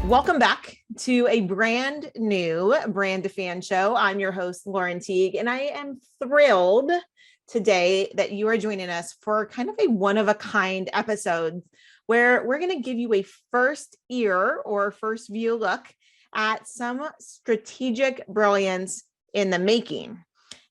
Welcome back to a brand new Brand to Fan show. I'm your host, Lauren Teague, and I am thrilled today that you are joining us for kind of a one-of-a-kind episode where we're going to give you a first ear or first view look at some strategic brilliance in the making.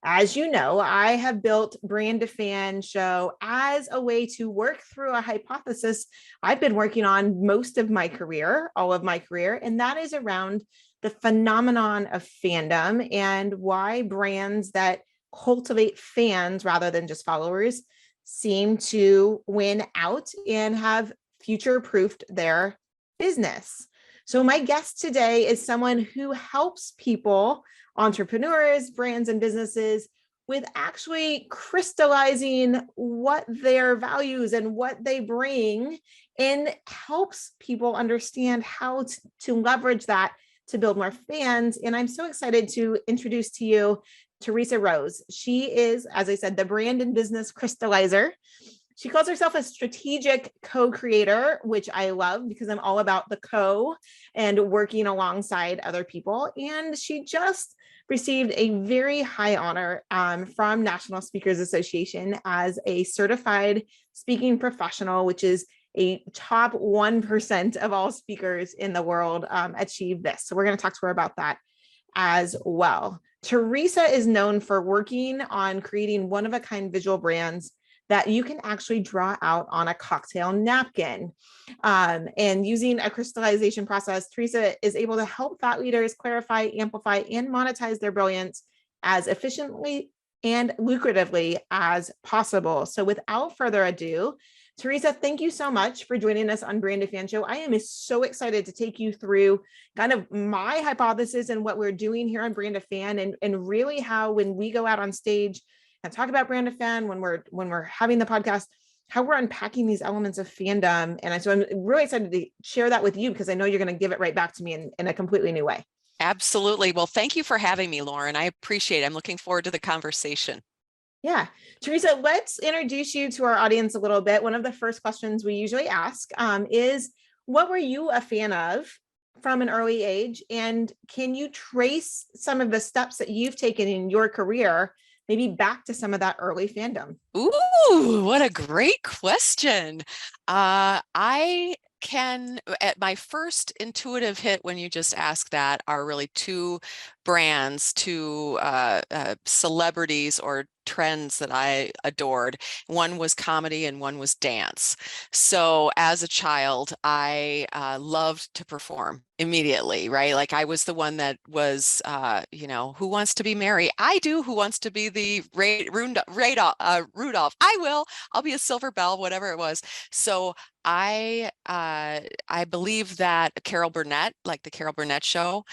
As you know, I have built Brand to Fan show as a way to work through a hypothesis I've been working on most of my career, all of my career, and that is around the phenomenon of fandom and why brands that cultivate fans rather than just followers seem to win out and have future-proofed their business. So my guest today is someone who helps people, entrepreneurs, brands, and businesses with actually crystallizing what their values and what they bring, and helps people understand how to leverage that to build more fans. And I'm so excited to introduce to you Theresa Rose. She is, as I said, the brand and business crystallizer. She calls herself a strategic co-creator, which I love because I'm all about the co and working alongside other people. And she just received a very high honor from National Speakers Association as a certified speaking professional, which is a top 1% of all speakers in the world achieve this. So we're going to talk to her about that as well. Theresa is known for working on creating one-of-a-kind visual brands that you can actually draw out on a cocktail napkin. And using a crystallization process, Theresa is able to help thought leaders clarify, amplify, and monetize their brilliance as efficiently and lucratively as possible. So without further ado, Theresa, thank you so much for joining us on Brand to Fan Show. I am so excited to take you through kind of my hypothesis and what we're doing here on Brand to Fan, and really how when we go out on stage and talk about Brand to Fan, when we're having the podcast, how we're unpacking these elements of fandom. And so I'm really excited to share that with you because I know you're going to give it right back to me in a completely new way. Absolutely. Well, thank you for having me, Lauren. I appreciate it. I'm looking forward to the conversation. Yeah. Theresa, let's introduce you to our audience a little bit. One of the first questions we usually ask is, what were you a fan of from an early age? And can you trace some of the steps that you've taken in your career, maybe back to some of that early fandom? Ooh, what a great question. I can, at my first intuitive hit when you just asked that, are really two brands, two celebrities or trends that I adored. One was comedy and one was dance. So as a child, I loved to perform immediately, right? Like I was the one that was, who wants to be Mary? I do. Who wants to be the Rudolph? I will. I'll be a Silver Bell, whatever it was. So I believe that Carol Burnett, like the Carol Burnett show,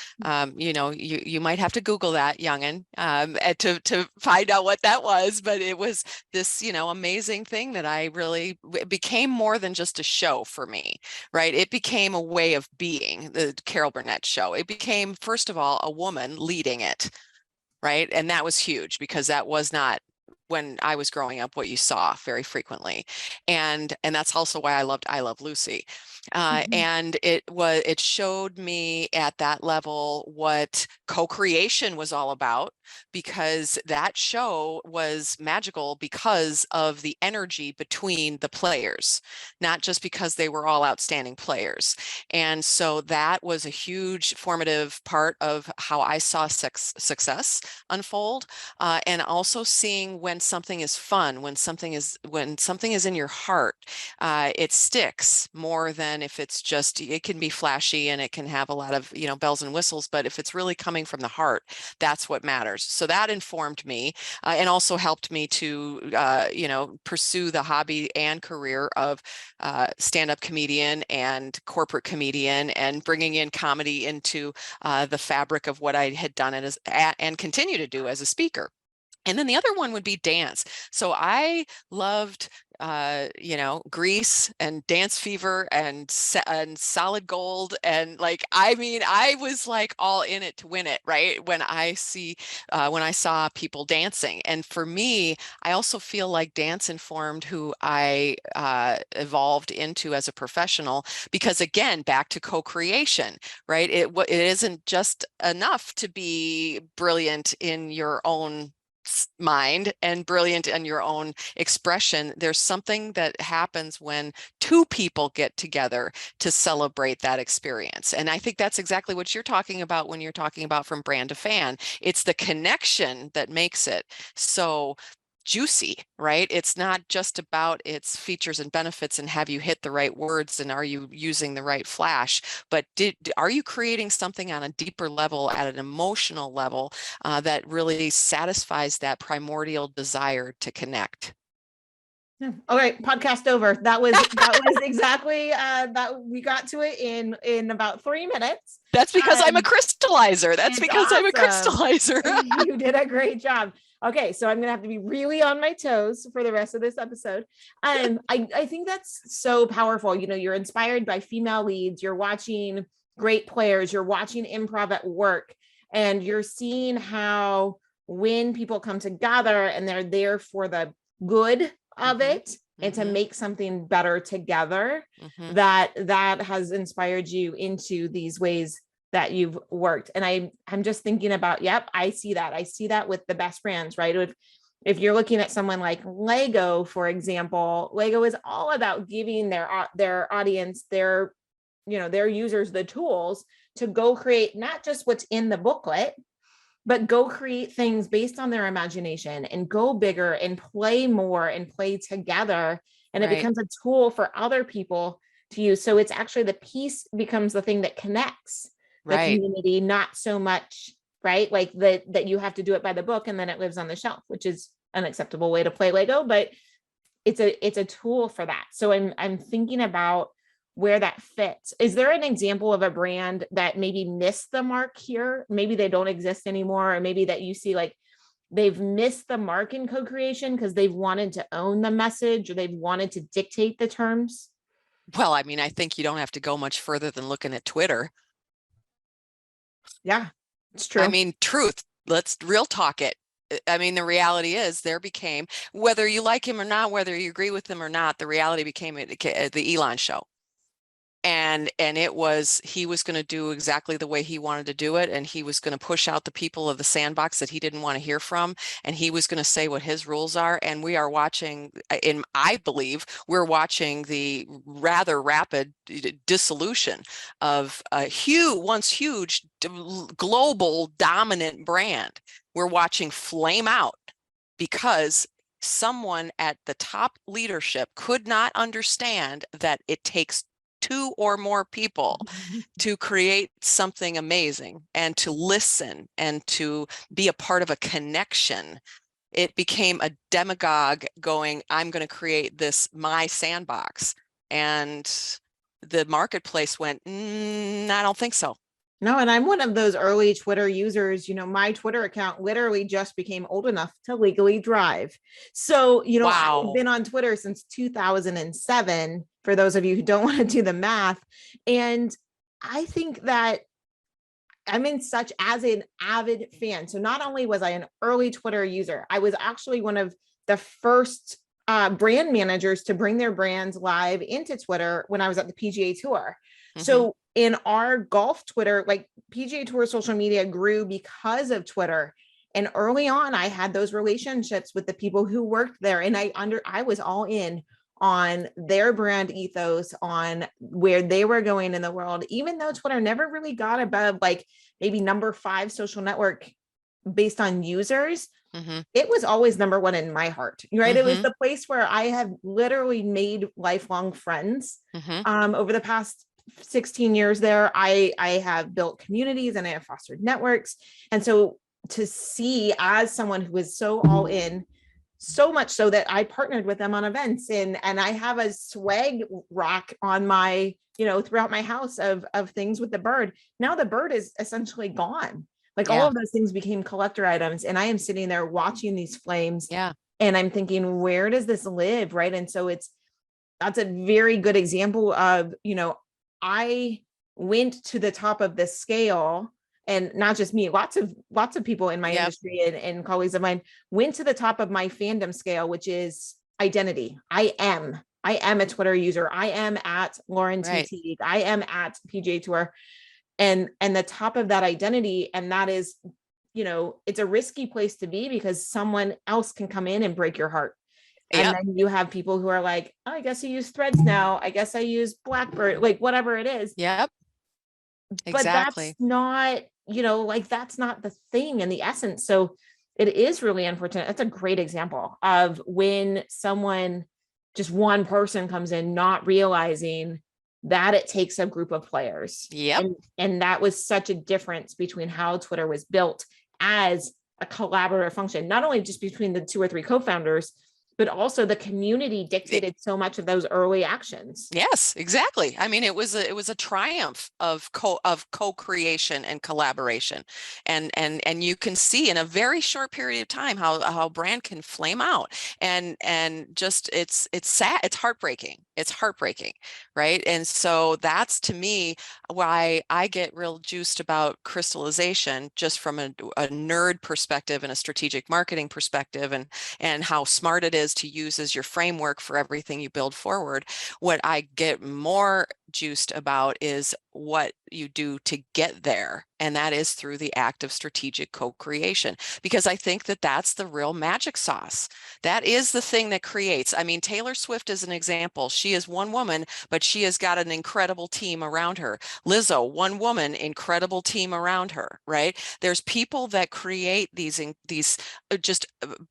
you might have to Google that, youngin, to find out what that was, but it was this, amazing thing that it became more than just a show for me, right? It became a way of being, the Carol Burnett show. It became, first of all, a woman leading it, right? And that was huge because that was not, when I was growing up, what you saw very frequently. And that's also why I Love Lucy. And it showed me at that level what co-creation was all about, because that show was magical because of the energy between the players, not just because they were all outstanding players. And so that was a huge formative part of how I saw success unfold, and also seeing when something is fun, when something is in your heart, it sticks more than if it's just, it can be flashy and it can have a lot of, bells and whistles, but if it's really coming from the heart, that's what matters. So that informed me, and also helped me to, pursue the hobby and career of stand-up comedian and corporate comedian, and bringing in comedy into the fabric of what I had done and continue to do as a speaker. And then the other one would be dance. So I loved Grease and Dance Fever and Solid Gold. And like, I mean, I was like all in it to win it, right? When I saw people dancing. And for me, I also feel like dance informed who I evolved into as a professional, because again, back to co-creation, right? It isn't just enough to be brilliant in your own mind and brilliant in your own expression. There's something that happens when two people get together to celebrate that experience. And I think that's exactly what you're talking about when you're talking about from brand to fan. It's the connection that makes it so juicy, right? It's not just about its features and benefits and have you hit the right words and are you using the right flash, but are you creating something on a deeper level, at an emotional level, that really satisfies that primordial desire to connect? All right, podcast over. That was exactly that. We got to it in about 3 minutes. That's because I'm a crystallizer. That's because awesome. I'm a crystallizer. You did a great job. Okay, so I'm gonna have to be really on my toes for the rest of this episode. I think that's so powerful. You're inspired by female leads. You're watching great players. You're watching improv at work, and you're seeing how when people come together and they're there for the good of it and to make something better together, that has inspired you into these ways that you've worked. And I'm just thinking about, yep, I see that with the best brands, right? If you're looking at someone like Lego, for example, Lego is all about giving their audience, their users, the tools to go create not just what's in the booklet, but go create things based on their imagination and go bigger and play more and play together. And it becomes a tool for other people to use. So it's actually the piece becomes the thing that connects the community, not so much, right? Like that you have to do it by the book and then it lives on the shelf, which is an acceptable way to play Lego, but it's a tool for that. So I'm thinking about where that fits. Is there an example of a brand that maybe missed the mark here? Maybe they don't exist anymore, or maybe that you see like they've missed the mark in co-creation because they've wanted to own the message or they've wanted to dictate the terms? Well, I mean, I think you don't have to go much further than looking at Twitter. Yeah, it's true. I mean, truth, let's real talk it. I mean, the reality is there became, whether you like him or not, whether you agree with him or not, the reality became the Elon show. And he was going to do exactly the way he wanted to do it. And he was going to push out the people of the sandbox that he didn't want to hear from. And he was going to say what his rules are. And we are watching, I believe we're watching the rather rapid dissolution of a once huge global dominant brand. We're watching flame out because someone at the top leadership could not understand that it takes 2 or more people to create something amazing and to listen and to be a part of a connection. It became a demagogue going, I'm going to create my sandbox. And the marketplace went, I don't think so. No, and I'm one of those early Twitter users. My Twitter account literally just became old enough to legally drive. So, I've been on Twitter since 2007, for those of you who don't want to do the math. And I think that I'm in such as an avid fan. So not only was I an early Twitter user, I was actually one of the first brand managers to bring their brands live into Twitter when I was at the PGA Tour. So in our golf Twitter, like PGA Tour social media grew because of Twitter. And early on, I had those relationships with the people who worked there. And I was all in on their brand ethos, on where they were going in the world, even though Twitter never really got above like maybe number 5 social network based on users. It was always number 1 in my heart, right? It was the place where I have literally made lifelong friends. Over the past 16 years there, I have built communities and I have fostered networks. And so to see, as someone who is so all in, so much so that I partnered with them on events, and I have a swag rack on my, throughout my house of things with the bird. Now the bird is essentially gone. Like all of those things became collector items, and I am sitting there watching these flames And I'm thinking, where does this live? Right. And so that's a very good example of, I went to the top of the scale, and not just me, lots of people in my Yep. industry and colleagues of mine went to the top of my fandom scale, which is identity. I am a Twitter user. I am at Lauren T. Right. Teague. I am at PGA Tour. And the top of that identity. And that is, it's a risky place to be because someone else can come in and break your heart. And Yep. then you have people who are like, oh, I guess I use Threads now. I guess I use Blackbird, like whatever it is. Yep. But that's Exactly. not, like that's not the thing and the essence. So it is really unfortunate. That's a great example of when someone, just one person comes in, not realizing that it takes a group of players. Yep. And that was such a difference between how Twitter was built as a collaborative function, not only just between the 2 or 3 co-founders, but also the community dictated so much of those early actions. Yes, exactly. I mean, it was a triumph of co-creation and collaboration, and you can see in a very short period of time how brand can flame out, and just it's sad, it's heartbreaking. It's heartbreaking, right? And so that's, to me, why I get real juiced about crystallization, just from a nerd perspective and a strategic marketing perspective, and how smart it is to use as your framework for everything you build forward. What I get more juiced about is what you do to get there. And that is through the act of strategic co-creation, because I think that that's the real magic sauce. That is the thing that creates. I mean, Taylor Swift is an example. She is one woman, but she has got an incredible team around her. Lizzo, one woman, incredible team around her, right? There's people that create these just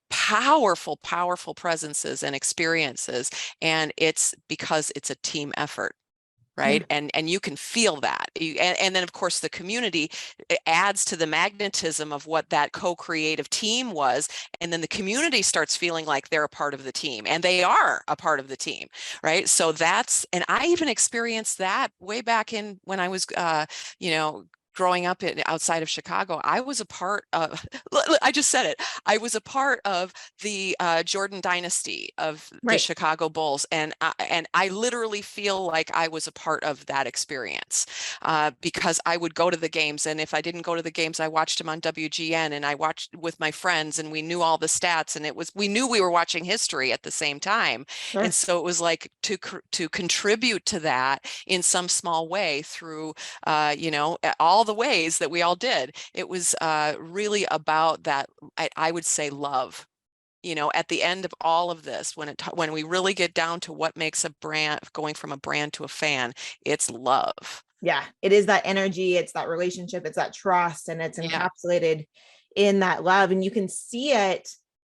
powerful, powerful presences and experiences. And it's because it's a team effort, right? Yeah. And you can feel that. And then, of course, the community adds to the magnetism of what that co-creative team was. And then the community starts feeling like they're a part of the team, and they are a part of the team, right? So and I even experienced that way back in when I was, growing up outside of Chicago. I was a part of, I just said it, I was a part of the Jordan dynasty of the Right. Chicago Bulls. And I literally feel like I was a part of that experience, because I would go to the games. And if I didn't go to the games, I watched them on WGN, and I watched with my friends, and we knew all the stats, and we knew we were watching history at the same time. And Sure. so it was like to contribute to that in some small way through, all the ways that we all did. It was really about that, I would say, love. At the end of all of this, when we really get down to what makes a brand, going from a brand to a fan, it's love. Yeah. It is that energy. It's that relationship. It's that trust. And it's Yeah. encapsulated in that love. And you can see it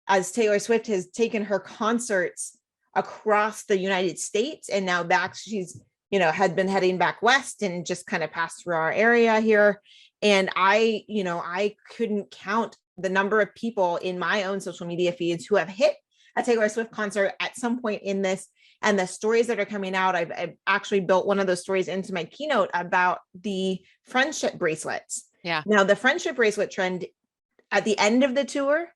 as Taylor Swift has taken her concerts across the United States. And now back, she's, had been heading back west and just kind of passed through our area here. And I couldn't count the number of people in my own social media feeds who have hit a Taylor Swift concert at some point in this, and the stories that are coming out. I've actually built one of those stories into my keynote about the friendship bracelets. Yeah. Now, the friendship bracelet trend at the end of the tour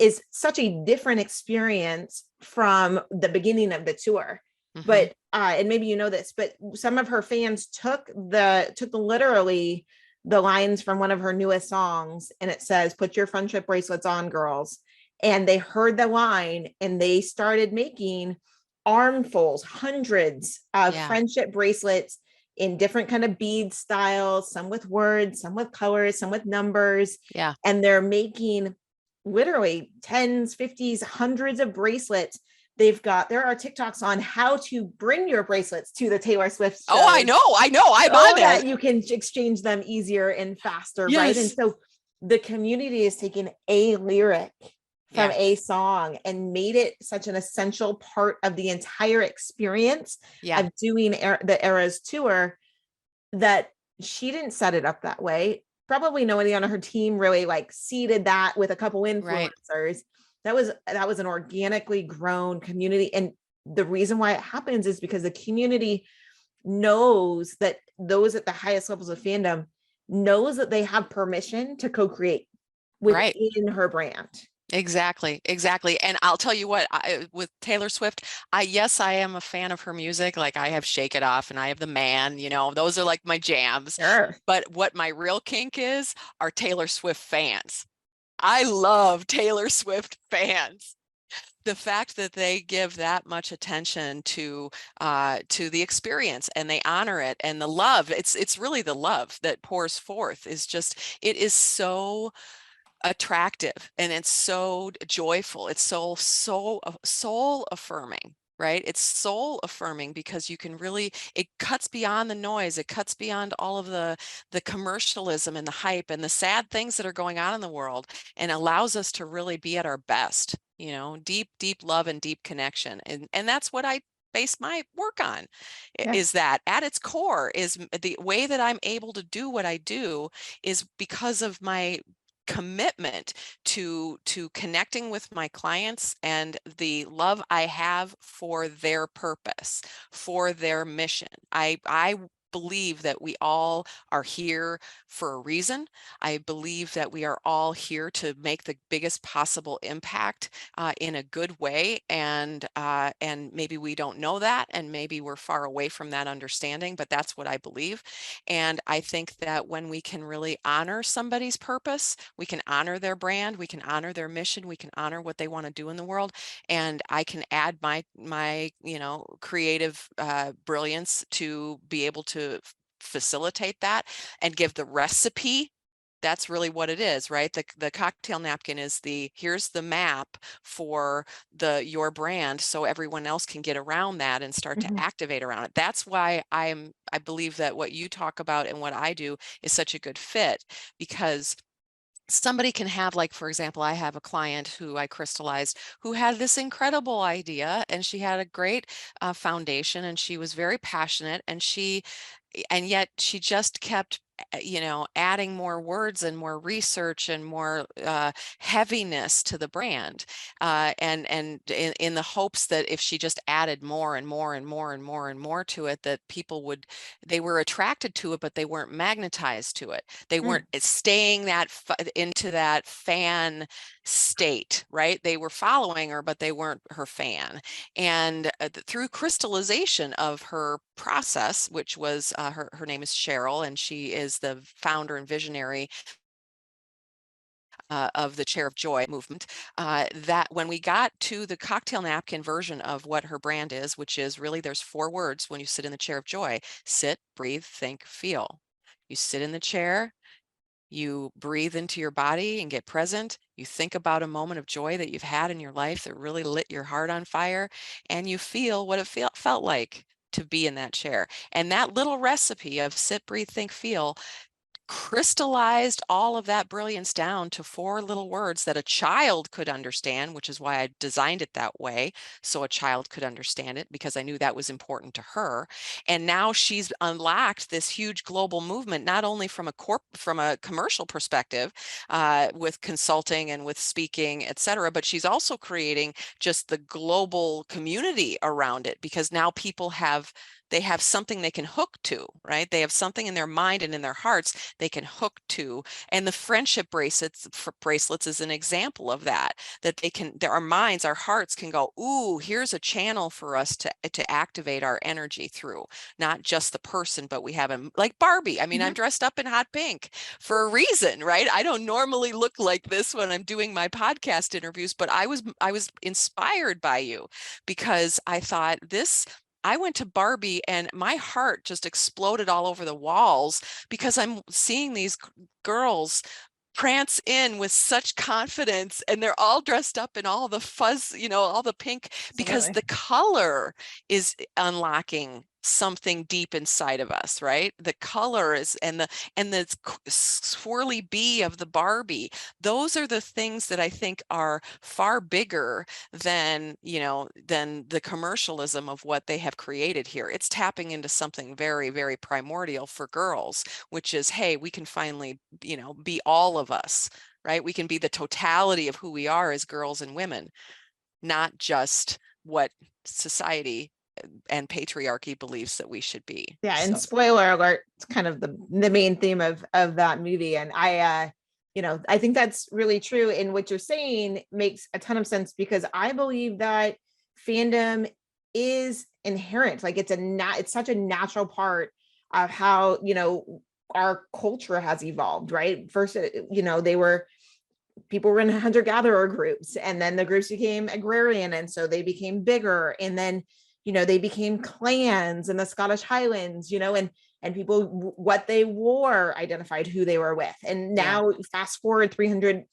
is such a different experience from the beginning of the tour. Mm-hmm. But and maybe you know this, but some of her fans took literally the lines from one of her newest songs, and it says, "Put your friendship bracelets on, girls." And they heard the line and they started making armfuls, hundreds of friendship bracelets in different kind of bead styles, some with words, some with colors, some with numbers. Yeah. And they're making literally tens, 50s, hundreds of bracelets. There are TikToks on how to bring your bracelets to the Taylor Swift show. Oh, I know. I'm on there. That you can exchange them easier and faster, yes. Right? And so the community is taking a lyric from a song and made it such an essential part of the entire experience of doing the Eras tour, that she didn't set it up that way. Probably nobody on her team really seeded that with a couple influencers. Right. That was an organically grown community. And the reason why it happens is because the community knows that those at the highest levels of fandom knows that they have permission to co-create within her brand. Exactly, exactly. And I'll tell you what, with Taylor Swift, yes, I am a fan of her music. Like I have Shake It Off and I have The Man, those are like my jams. Sure. But what my real kink is are Taylor Swift fans. I love Taylor Swift fans. The fact that they give that much attention to the experience and they honor it, and the love, it's really the love that pours forth is just, it is so attractive and it's so joyful. It's so soul affirming, right? It's soul affirming because you can really, it cuts beyond the noise. It cuts beyond all of the commercialism and the hype and the sad things that are going on in the world, and allows us to really be at our best, deep, deep love and deep connection. And that's what I base my work on, Yeah. is that at its core is the way that I'm able to do what I do is because of my commitment to connecting with my clients and the love I have for their purpose, for their mission. I believe that we all are here for a reason. I believe that we are all here to make the biggest possible impact in a good way, and maybe we don't know that, and maybe we're far away from that understanding, but that's what I believe. And I think that when we can really honor somebody's purpose, we can honor their brand, we can honor their mission, we can honor what they want to do in the world, and I can add my creative brilliance to be able to facilitate that and give the recipe. That's really what it is, right? The cocktail napkin is here's the map for your brand, so everyone else can get around that and start to Mhm. activate around it. That's why I believe that what you talk about and what I do is such a good fit, because somebody can have, like, for example, I have a client who I crystallized who had this incredible idea, and she had a great foundation, and she was very passionate, and yet she just kept adding more words and more research and more heaviness to the brand, and in the hopes that if she just added more and more and more and more and more to it, that they were attracted to it, but they weren't magnetized to it. They weren't staying into that fan state, right? They were following her, but they weren't her fan. And through crystallization of her process, which was her name is Cheryl, and she is the founder and visionary of the Chair of Joy movement, that when we got to the cocktail napkin version of what her brand is, which is really, there's 4 words when you sit in the chair of joy: sit, breathe, think, feel. You sit in the chair, you breathe into your body and get present. You think about a moment of joy that you've had in your life that really lit your heart on fire, and you feel what it felt like to be in that chair. And that little recipe of sit, breathe, think, feel crystallized all of that brilliance down to 4 little words that a child could understand, which is why I designed it that way, so a child could understand it, because I knew that was important to her. And now she's unlocked this huge global movement, not only from a commercial perspective, with consulting and with speaking, etc., but she's also creating just the global community around it, because now they have something they can hook to, right? They have something in their mind and in their hearts they can hook to. And the friendship bracelets is an example of that, our minds, our hearts can go, ooh, here's a channel for us to activate our energy through, not just the person, but we have them like Barbie. I mean, I'm dressed up in hot pink for a reason, right? I don't normally look like this when I'm doing my podcast interviews, but I was inspired by you, because I thought I went to Barbie and my heart just exploded all over the walls, because I'm seeing these girls prance in with such confidence, and they're all dressed up in all the fuzz, all the pink, because Absolutely. the color is unlocking something deep inside of us, right? The color is, and the swirly bee of the Barbie, those are the things that I think are far bigger than the commercialism of what they have created here. It's tapping into something very, very primordial for girls, which is, hey, we can finally be all of us, right? We can be the totality of who we are as girls and women, not just what society and patriarchy believes that we should be. Yeah, and So spoiler alert, it's kind of the main theme of that movie. And I think that's really true. And what you're saying makes a ton of sense, because I believe that fandom is inherent. Like it's such a natural part of how, our culture has evolved, right? First, people were in hunter-gatherer groups, and then the groups became agrarian, and so they became bigger, and then they became clans in the Scottish Highlands, and people, what they wore identified who they were with. And Yeah. now fast forward 350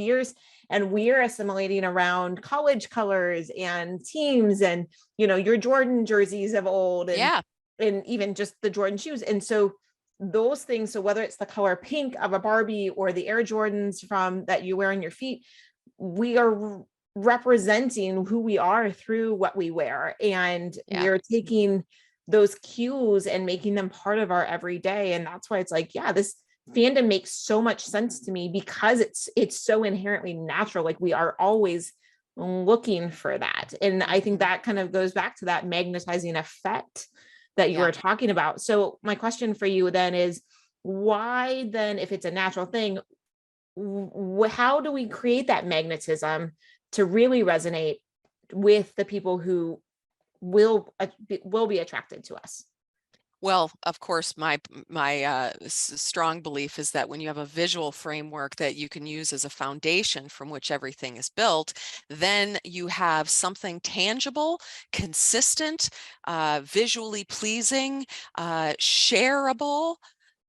years, and we're assimilating around college colors and teams, and your Jordan jerseys of old, Yeah. and even just the Jordan shoes. And so those things, so whether it's the color pink of a Barbie or the Air Jordans from that you wear on your feet, we are representing who we are through what we wear, and Yeah. we're taking those cues and making them part of our everyday. And that's why it's like, yeah, this fandom makes so much sense to me, because it's so inherently natural. Like, we are always looking for that. And I think that kind of goes back to that magnetizing effect that you were talking about. So my question for you then is, why then, if it's a natural thing, how do we create that magnetism to really resonate with the people who will be attracted to us? Well, of course, my strong belief is that when you have a visual framework that you can use as a foundation from which everything is built, then you have something tangible, consistent, visually pleasing, shareable,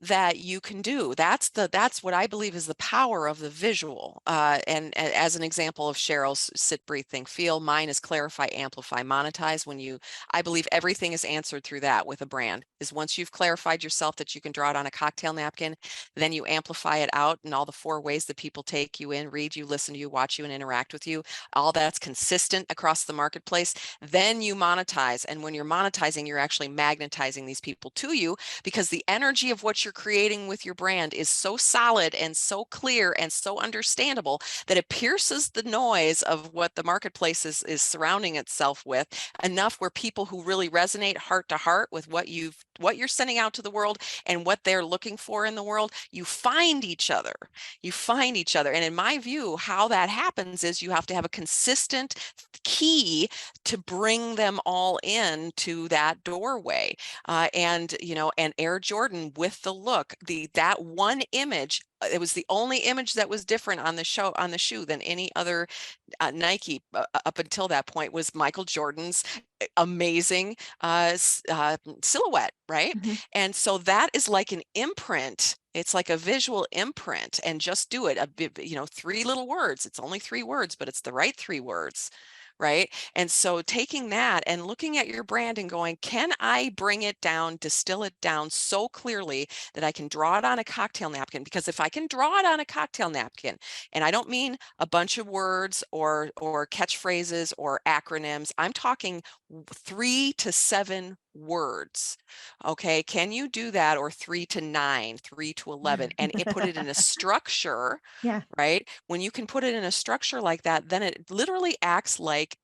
that you can do. That's what I believe is the power of the visual. And as an example of Cheryl's sit, breathe, think, feel, mine is clarify, amplify, monetize. I believe everything is answered through that with a brand. Is once you've clarified yourself that you can draw it on a cocktail napkin, then you amplify it out in all the 4 ways that people take you in, read you, listen to you, watch you, and interact with you. All that's consistent across the marketplace. Then you monetize. And when you're monetizing, you're actually magnetizing these people to you, because the energy of what you're creating with your brand is so solid and so clear and so understandable that it pierces the noise of what the marketplace is surrounding itself with enough, where people who really resonate heart to heart with what you're sending out to the world and what they're looking for in the world, you find each other. And in my view, how that happens is you have to have a consistent key to bring them all in to that doorway. And Air Jordan with the look, that one image, it was the only image that was different on the shoe than any other Nike up until that point, was Michael Jordan's amazing silhouette, right? Mhm. And so that is like an imprint. It's like a visual imprint. And just do it. 3 little words. It's only 3 words, but it's the right 3 words. Right. And so taking that and looking at your brand and going, can I bring it down, distill it down so clearly that I can draw it on a cocktail napkin? Because if I can draw it on a cocktail napkin, and I don't mean a bunch of words or catchphrases or acronyms, I'm talking 3 to 7 words. Okay. Can you do that? Or 3 to 9, 3 to 11, and put it in a structure, Yeah. right? When you can put it in a structure like that, then it literally acts like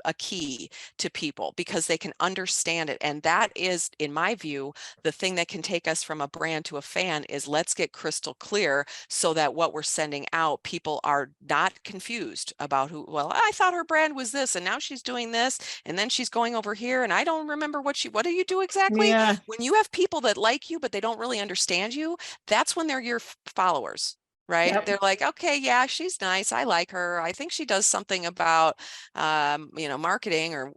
a key to people, because they can understand it. And that is, in my view, the thing that can take us from a brand to a fan, is let's get crystal clear, so that what we're sending out, people are not confused about well, I thought her brand was this, and now she's doing this, and then she's going over here, and I don't remember what do you do exactly? Yeah. When you have people that like you, but they don't really understand you, that's when they're your followers. Right? Yep. They're like, okay, yeah, she's nice. I like her. I think she does something about marketing, or,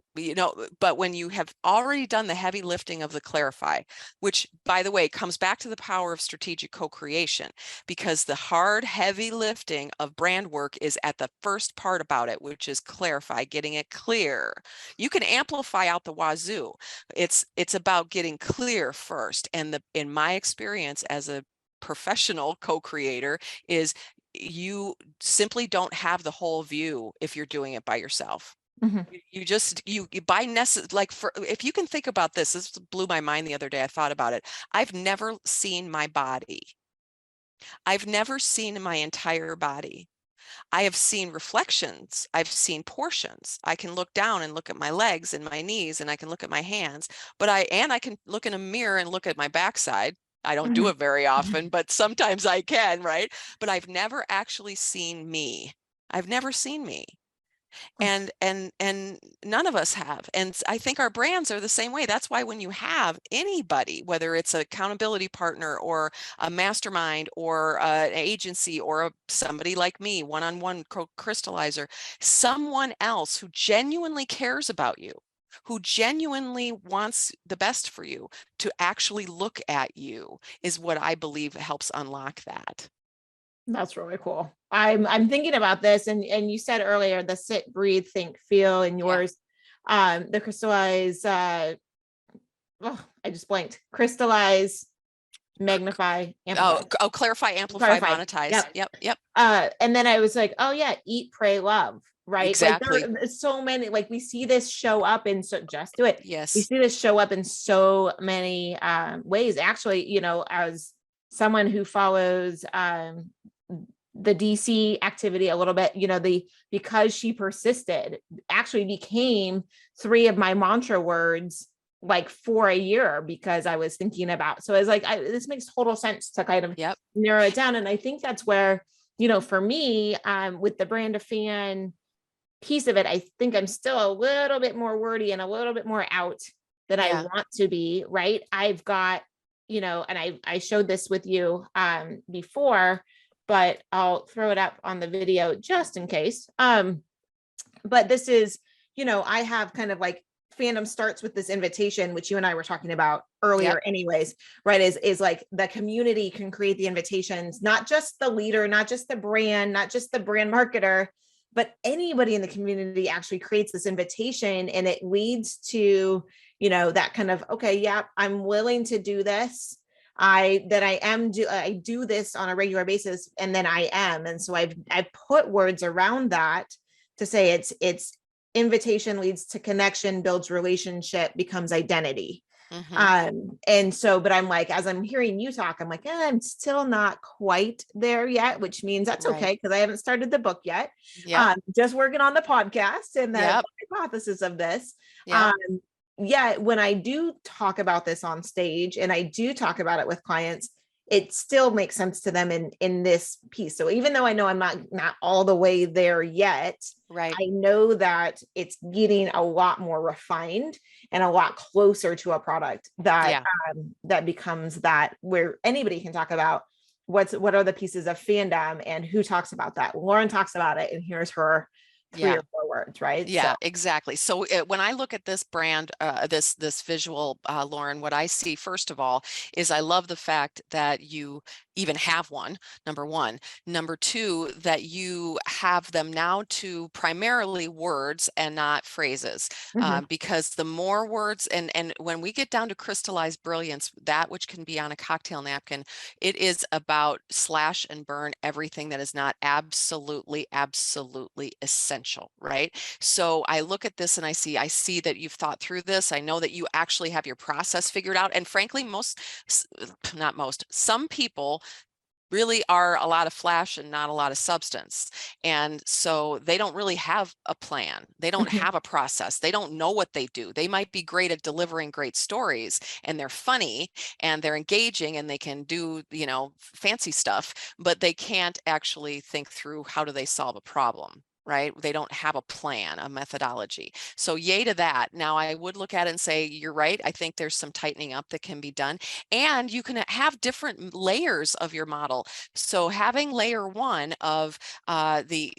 but when you have already done the heavy lifting of the clarify, which, by the way, comes back to the power of strategic co-creation, because the hard, heavy lifting of brand work is at the first part about it, which is clarify, getting it clear. You can amplify out the wazoo. It's about getting clear first. And in my experience as a professional co-creator, is you simply don't have the whole view if you're doing it by yourself. Mhm. You just by like, if you can think about this blew my mind the other day. I thought about it. I've never seen my body. I've never seen my entire body. I have seen reflections. I've seen portions. I can look down and look at my legs and my knees, and I can look at my hands, but I can look in a mirror and look at my backside. I don't do it very often, but sometimes I can, right? But I've never actually seen me. I've never seen me. And none of us have. And I think our brands are the same way. That's why when you have anybody, whether it's an accountability partner or a mastermind or an agency or somebody like me, one-on-one crystallizer, someone else who genuinely cares about you, who genuinely wants the best for you, to actually look at you, is what I believe helps unlock that. That's really cool. I'm thinking about this, and you said earlier the sit, breathe, think, feel, and Yeah. yours, the crystallize. Oh, I just blanked. Crystallize, magnify, amplify. Clarify, amplify, Clarify. monetize. Yep. Yep. And then I was like, oh yeah, eat, pray, love. Right. Like Exactly. there are so many, like we see this show up in, so just do it. We Yes. see this show up in so many ways. Actually, as someone who follows the DC activity a little bit, because she persisted, actually became 3 of my mantra words like for a year, because I was thinking about. So I was like, this makes total sense to kind of narrow it down. And I think that's where, for me, with the brand of fan piece of it, I think I'm still a little bit more wordy and a little bit more out than I want to be. Right. I've got, and I showed this with you before, but I'll throw it up on the video just in case. But this is, I have kind of like, fandom starts with this invitation, which you and I were talking about earlier anyways, right? Is like the community can create the invitations, not just the leader, not just the brand, not just the brand marketer, but anybody in the community actually creates this invitation, and it leads to, that kind of, okay, yeah, I'm willing to do this. I do this on a regular basis, and then I am. And so I've put words around that to say it's invitation leads to connection, builds relationship, becomes identity. And so, but I'm like, as I'm hearing you talk, I'm like, I'm still not quite there yet, which means that's okay, because I haven't started the book yet. Just working on the podcast and the hypothesis of this. When I do talk about this on stage and I do talk about it with clients, it still makes sense to them in this piece. So even though I know I'm not all the way there yet, I know that it's getting a lot more refined and a lot closer to a product that that becomes that, where anybody can talk about what are the pieces of fandom and who talks about that. Lauren talks about it, and here's her 3 or 4 words, right? Yeah, exactly. So when I look at this brand, this visual, Lauren, what I see first of all is I love the fact that you even have one, number one. Number two, that you have them now to primarily words and not phrases, because the more words, and when we get down to crystallized brilliance, that which can be on a cocktail napkin, it is about slash and burn everything that is not absolutely essential, right? So I look at this and I see that you've thought through this. I know that you actually have your process figured out. And frankly, some people really are a lot of flash and not a lot of substance. And so they don't really have a plan. They don't have a process. They don't know what they do. They might be great at delivering great stories, and they're funny and they're engaging and they can do, fancy stuff, but they can't actually think through how do they solve a problem. Right? They don't have a plan, a methodology. So yay to that. Now I would look at it and say, you're right. I think there's some tightening up that can be done, and you can have different layers of your model. So having layer 1 of the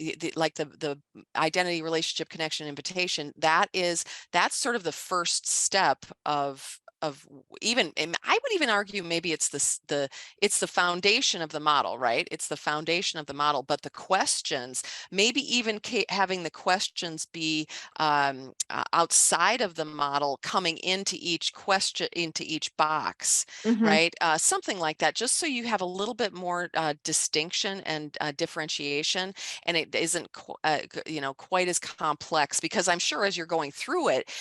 identity, relationship, connection, invitation, that's sort of the first step of even, and I would even argue maybe it's the foundation of the model, right? It's the foundation of the model, but the questions, maybe even having the questions be outside of the model, coming into each question, into each box, right? Something like that, just so you have a little bit more distinction and differentiation, and it isn't quite as complex, because I'm sure as you're going through it,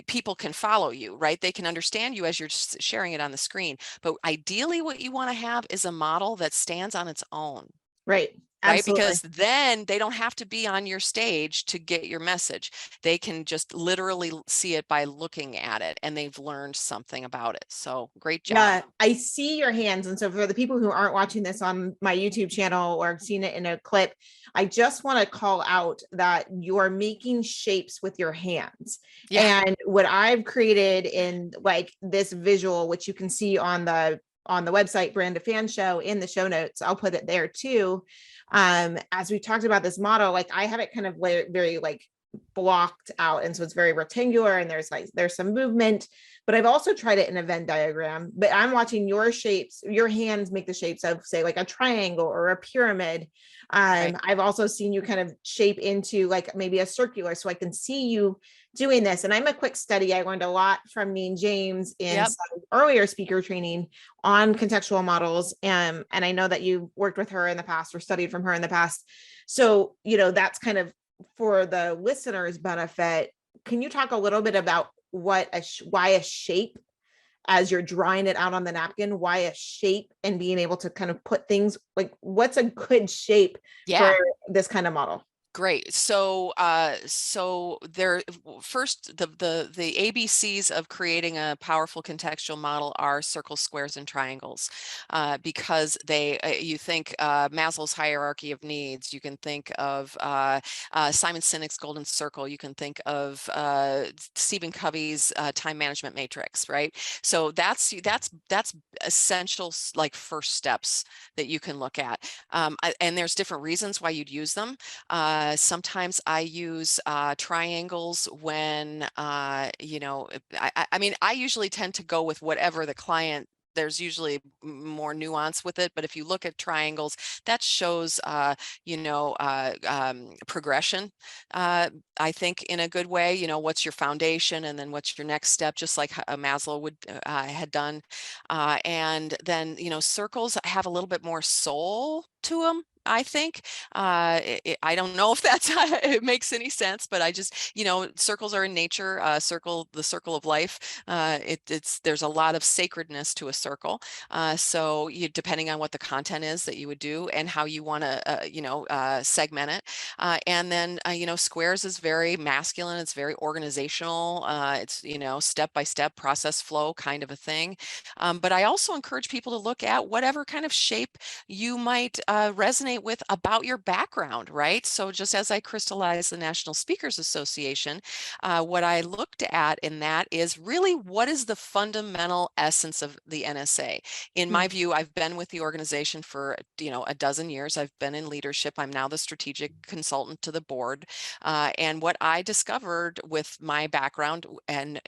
people can follow you, right? They can understand you as you're sharing it on the screen. But ideally what you want to have is a model that stands on its own. Right. right? Absolutely. Because then they don't have to be on your stage to get your message. They can just literally see it by looking at it, and they've learned something about it. So great job. Yeah, I see your hands. And so for the people who aren't watching this on my YouTube channel or seen it in a clip, I just want to call out that you're making shapes with your hands. Yeah. And what I've created in like this visual, which you can see on the website Brand to Fan Show in the show notes, I'll put it there too. As we talked about this model, like I have it kind of very like blocked out, and so it's very rectangular, and there's some movement, but I've also tried it in a Venn diagram. But I'm watching your shapes, your hands make the shapes of, say, like a triangle or a pyramid. Right. I've also seen you kind of shape into like maybe a circular, so I can see you doing this. And I'm a quick study. I learned a lot from Neen James in Yep. some earlier speaker training on contextual models. And I know that you worked with her in the past or studied from her in the past. So, that's kind of for the listeners' benefit. Can you talk a little bit about why a shape, as you're drawing it out on the napkin, why a shape, and being able to kind of put things like, what's a good shape for Yeah. this kind of model? Great. So, there first the ABCs of creating a powerful contextual model are circles, squares, and triangles, because you think Maslow's hierarchy of needs. You can think of Simon Sinek's golden circle. You can think of Stephen Covey's time management matrix. Right. So that's essential, like first steps that you can look at. And there's different reasons why you'd use them. Sometimes I use triangles when, I mean, I usually tend to go with whatever the client, there's usually more nuance with it. But if you look at triangles, that shows, progression, I think, in a good way. What's your foundation, and then what's your next step, just like Maslow had done. And then, circles have a little bit more soul to them, I think. I don't know if it makes any sense, but I just, circles are in nature. The circle of life. There's a lot of sacredness to a circle. So depending on what the content is that you would do and how you want to, segment it. And then, squares is very masculine. It's very organizational. It's, step by step process flow kind of a thing. But I also encourage people to look at whatever kind of shape you might resonate with about your background, right? So just as I crystallized the National Speakers Association, what I looked at in that is really, what is the fundamental essence of the NSA? In my view, I've been with the organization for, a dozen years. I've been in leadership. I'm now the strategic consultant to the board. And what I discovered with my background and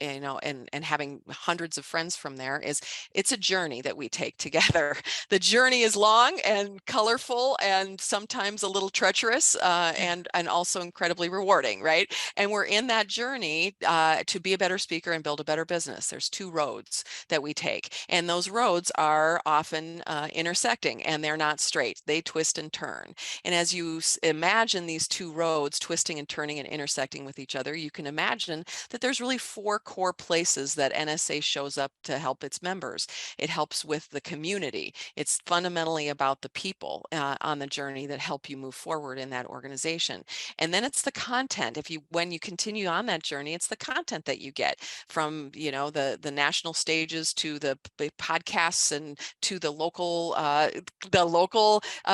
having hundreds of friends from there is, it's a journey that we take together. The journey is long and colorful and sometimes a little treacherous, and also incredibly rewarding, right? And we're in that journey to be a better speaker and build a better business. There's two roads that we take, and those roads are often intersecting, and they're not straight. They twist and turn. And as you imagine these two roads twisting and turning and intersecting with each other, you can imagine that there's really four core places that NSA shows up to help its members. It helps with the community. It's fundamentally about the people on the journey that help you move forward in that organization. And then it's the content. When you continue on that journey, it's the content that you get from, the national stages to the podcasts and to the local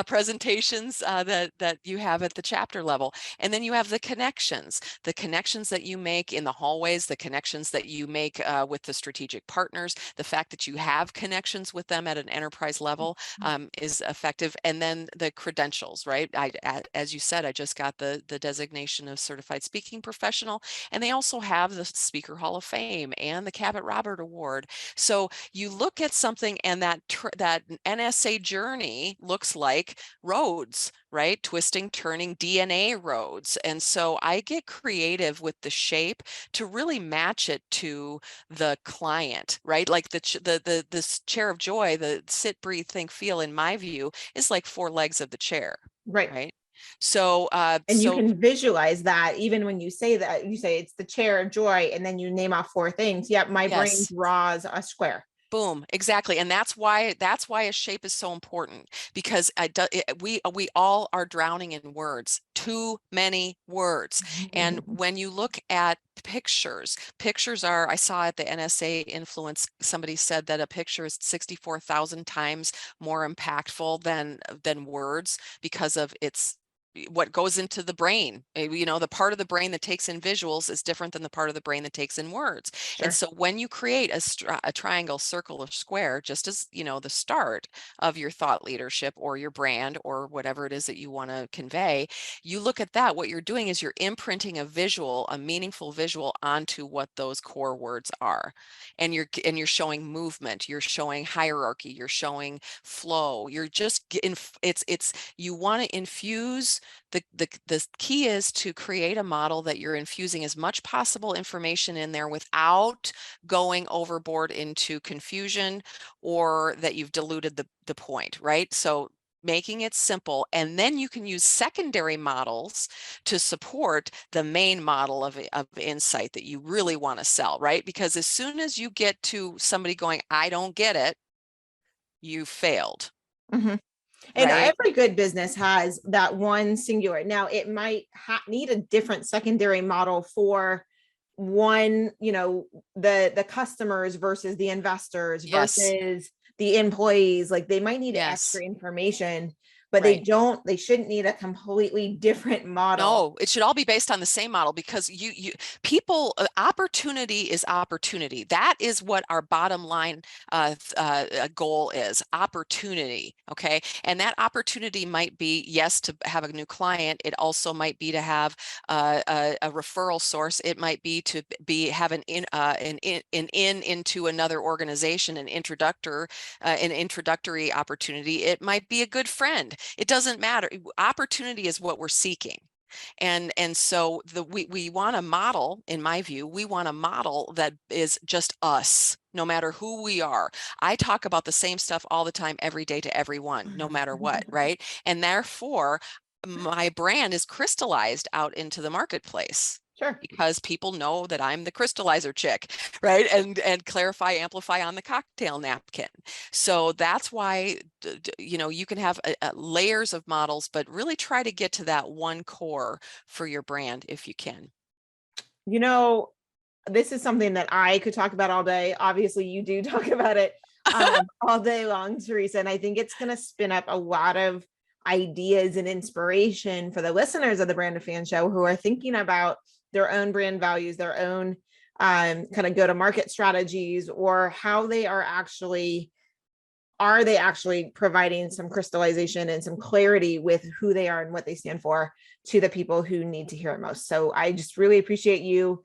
presentations that you have at the chapter level. And then you have the connections that you make in the hallways, the connections that you make with the strategic partners, the fact that you have connections with them at an enterprise level is effective. And then the credentials, right? As you said, I just got the designation of certified speaking professional, and they also have the Speaker Hall of Fame and the Cabot Robert Award. So you look at something, and that NSA journey looks like roads, right? Twisting, turning DNA roads. And so I get creative with the shape to really match it to the client, right? Like this chair of joy, the sit, breathe, think, feel, in my view, is like four legs of the chair, Right. right? So, And you can visualize that even when you say that, you say it's the chair of joy, and then you name off four things. Yep, my brain yes. draws a square. Boom, exactly. And that's why a shape is so important, because we all are drowning in words, too many words. And when you look at pictures are, I saw at the NSA Influence, somebody said that a picture is 64,000 times more impactful than words, because of its what goes into the brain. You know, the part of the brain that takes in visuals is different than the part of the brain that takes in words. Sure. And so when you create a triangle, circle, or square, just as, you know, the start of your thought leadership or your brand or whatever it is that you want to convey, you look at that, what you're doing is you're imprinting a visual, a meaningful visual onto what those core words are. And you're showing movement, you're showing hierarchy, you're showing flow, you're just it's you want to infuse the key is to create a model that you're infusing as much possible information in there without going overboard into confusion, or that you've diluted the point, right? So making it simple, and then you can use secondary models to support the main model of insight that you really want to sell, right? Because as soon as you get to somebody going, I don't get it, you failed. Mm-hmm. And Right? every good business has that one singular. Now, it might need a different secondary model for one, you know, the customers versus the investors Yes. versus the employees. Like they might need Yes. extra information, but Right. they shouldn't need a completely different model. No, it should all be based on the same model, because people, opportunity is opportunity. That is what our bottom line goal is, opportunity. Okay. And that opportunity might be, yes, to have a new client. It also might be to have a referral source. It might be to have an in into another organization, an introductory opportunity. It might be a good friend. It doesn't matter. Opportunity is what we're seeking. And so we want a model, in my view, we want a model that is just us, no matter who we are. I talk about the same stuff all the time, every day, to everyone, no matter what, right? And therefore, my brand is crystallized out into the marketplace. Sure. Because people know that I'm the crystallizer chick, right? And clarify, amplify on the cocktail napkin. So that's why, you know, you can have layers of models, but really try to get to that one core for your brand if you can. You know, this is something that I could talk about all day. Obviously, you do talk about it all day long, Theresa. And I think it's going to spin up a lot of ideas and inspiration for the listeners of the Brand of Fan Show who are thinking about their own brand values, their own kind of go-to-market strategies, or how they are they actually providing some crystallization and some clarity with who they are and what they stand for to the people who need to hear it most. So I just really appreciate you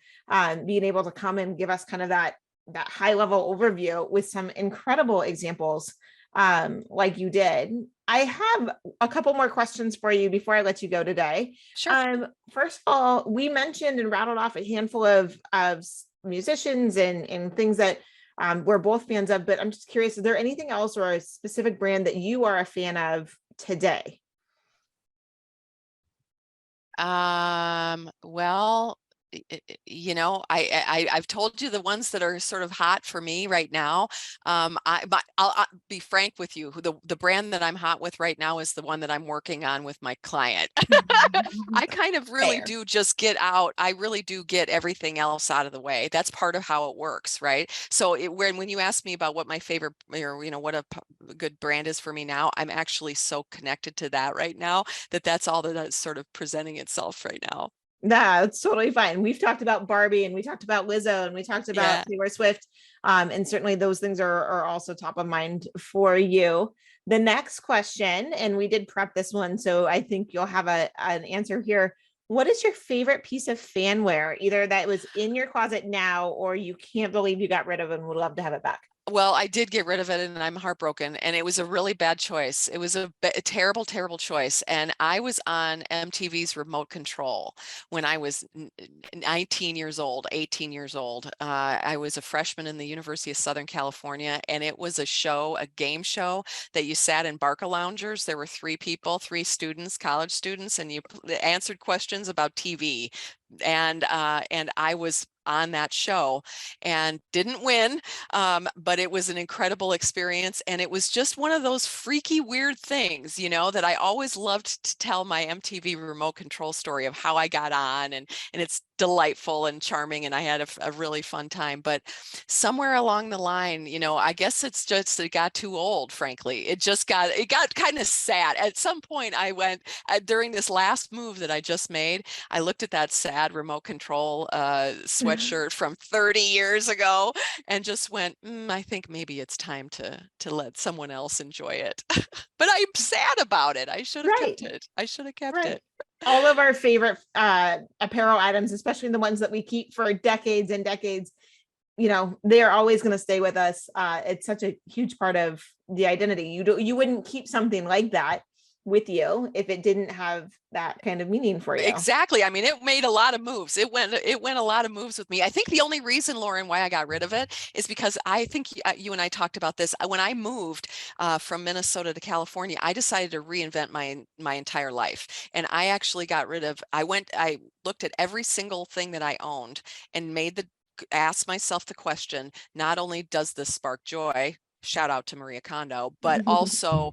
being able to come and give us kind of that high level overview with some incredible examples like you did. I have a couple more questions for you before I let you go today. Sure. First of all, we mentioned and rattled off a handful of musicians and things that we're both fans of, but I'm just curious, is there anything else or a specific brand that you are a fan of today? Well, you know, I've told you the ones that are sort of hot for me right now. But I'll be frank with you. The brand that I'm hot with right now is the one that I'm working on with my client. I kind of really Fair. do just get out. I really do get everything else out of the way. That's part of how it works, right? So when you ask me about what my favorite, or you know, what a good brand is for me now, I'm actually so connected to that right now that's all that is sort of presenting itself right now. Nah, it's totally fine. We've talked about Barbie and we talked about Lizzo and we talked about Yeah. Taylor Swift. And certainly those things are also top of mind for you. The next question, and we did prep this one, so I think you'll have an answer here. What is your favorite piece of fanware, either that was in your closet now or you can't believe you got rid of and would love to have it back? Well, I did get rid of it and I'm heartbroken. And it was a really bad choice. It was a terrible, terrible choice. And I was on MTV's remote control when I was 19 years old, 18 years old. I was a freshman in the University of Southern California, and it was a show, a game show that you sat in Barca loungers. There were three people, three students, college students, and you answered questions about TV. And I was on that show and didn't win, but it was an incredible experience. And it was just one of those freaky, weird things, you know, that I always loved to tell my MTV remote control story of how I got on, and it's delightful and charming, and I had a really fun time. But somewhere along the line, you know, I guess it's just it got too old, frankly. It got kind of sad. At some point I went during this last move that I just made, I looked at that sad remote control sweatshirt from 30 years ago and just went, I think maybe it's time to let someone else enjoy it. But I'm sad about it. I should have kept it. I should have kept it. All of our favorite apparel items, especially the ones that we keep for decades and decades, you know, they are always going to stay with us. It's such a huge part of the identity. You wouldn't keep something like that with you if it didn't have that kind of meaning for you. Exactly. I mean, it made a lot of moves. It went a lot of moves with me. I think the only reason, Lauren, why I got rid of it is because I think you and I talked about this. When I moved from Minnesota to California, I decided to reinvent my entire life. And I actually got rid of, I looked at every single thing that I owned and asked myself the question, not only does this spark joy, shout out to Maria Kondo, but also,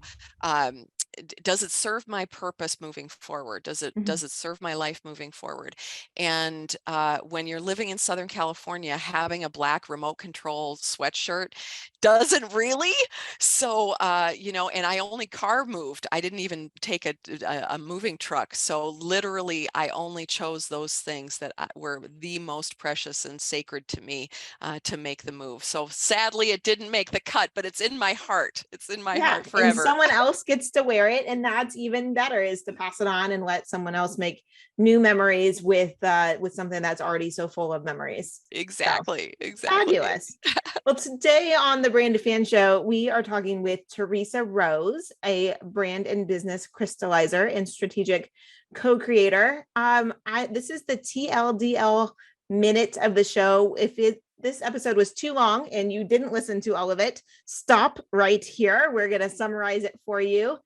does it serve my purpose moving forward? Does it serve my life moving forward? And when you're living in Southern California, having a black remote control sweatshirt doesn't really. So you know, and I only car moved. I didn't even take a moving truck. So literally, I only chose those things that were the most precious and sacred to me to make the move. So sadly, it didn't make the cut, but it's in my heart. It's in my heart forever. And someone else gets to wear it, and that's even better, is to pass it on and let someone else make new memories with something that's already so full of memories. Exactly. So, Exactly. fabulous. Well, today on the Brand to Fan Show, we are talking with Theresa Rose, a brand and business crystallizer and strategic co-creator. This is the TLDL minute of the show. If this episode was too long and you didn't listen to all of it, stop right here. We're going to summarize it for you.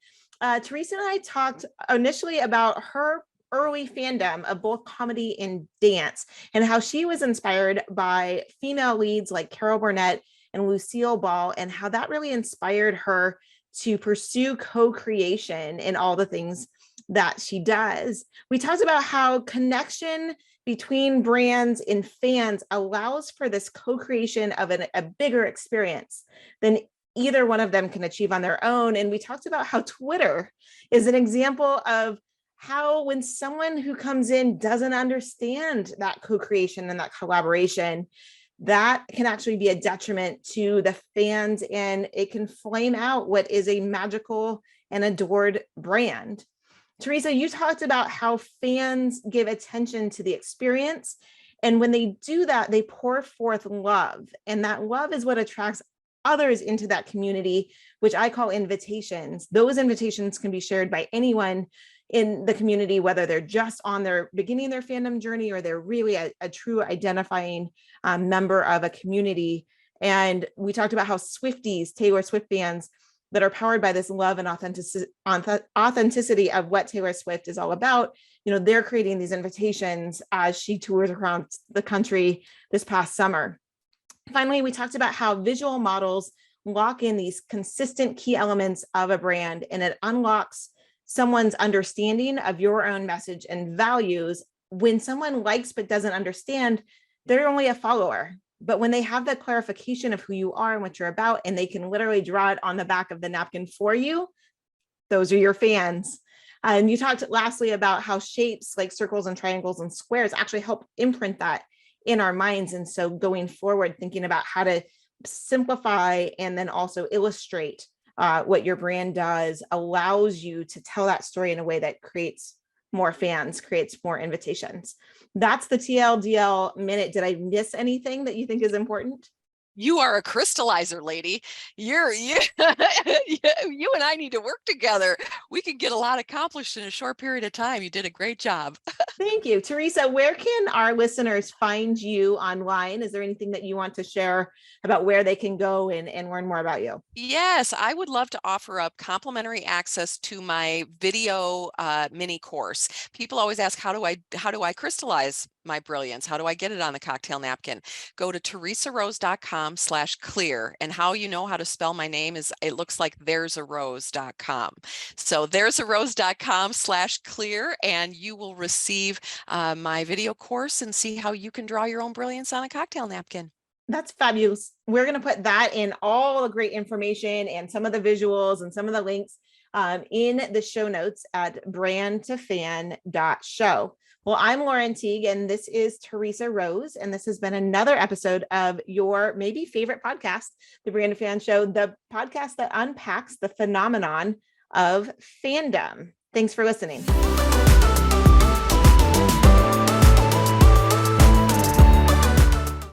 Theresa and I talked initially about her early fandom of both comedy and dance, and how she was inspired by female leads like Carol Burnett and Lucille Ball, and how that really inspired her to pursue co-creation in all the things that she does. We talked about how connection between brands and fans allows for this co-creation of a bigger experience than either one of them can achieve on their own. And we talked about how Twitter is an example of how, when someone who comes in doesn't understand that co-creation and that collaboration, that can actually be a detriment to the fans, and it can flame out what is a magical and adored brand. Theresa, you talked about how fans give attention to the experience, and when they do that, they pour forth love, and that love is what attracts others into that community, which I call invitations. Those invitations can be shared by anyone in the community, whether they're just on their beginning their fandom journey, or they're really a true identifying member of a community. And we talked about how Swifties, Taylor Swift fans that are powered by this love and authenticity of what Taylor Swift is all about, you know, they're creating these invitations as she tours around the country this past summer. Finally, we talked about how visual models lock in these consistent key elements of a brand, and it unlocks someone's understanding of your own message and values. When someone likes but doesn't understand, they're only a follower. But when they have the clarification of who you are and what you're about, and they can literally draw it on the back of the napkin for you, those are your fans. And you talked lastly about how shapes like circles and triangles and squares actually help imprint that in our minds. And so going forward, thinking about how to simplify and then also illustrate what your brand does allows you to tell that story in a way that creates more fans, creates more invitations. That's the TLDL minute. Did I miss anything that you think is important? You are a crystallizer, lady. You you and I need to work together. We can get a lot accomplished in a short period of time. You did a great job. Thank you. Theresa, where can our listeners find you online? Is there anything that you want to share about where they can go and learn more about you? Yes, I would love to offer up complimentary access to my video mini course. People always ask, how do I crystallize my brilliance? How do I get it on the cocktail napkin? Go to theresarose.com/clear. And how you know how to spell my name is it looks like there'sarose.com. So there'sarose.com/clear, and you will receive my video course and see how you can draw your own brilliance on a cocktail napkin. That's fabulous. We're going to put that in all the great information and some of the visuals and some of the links in the show notes at brandtofan.show. Well, I'm Lauren Teague, and this is Theresa Rose, and this has been another episode of your maybe favorite podcast, The Brand to Fan Show, the podcast that unpacks the phenomenon of fandom. Thanks for listening.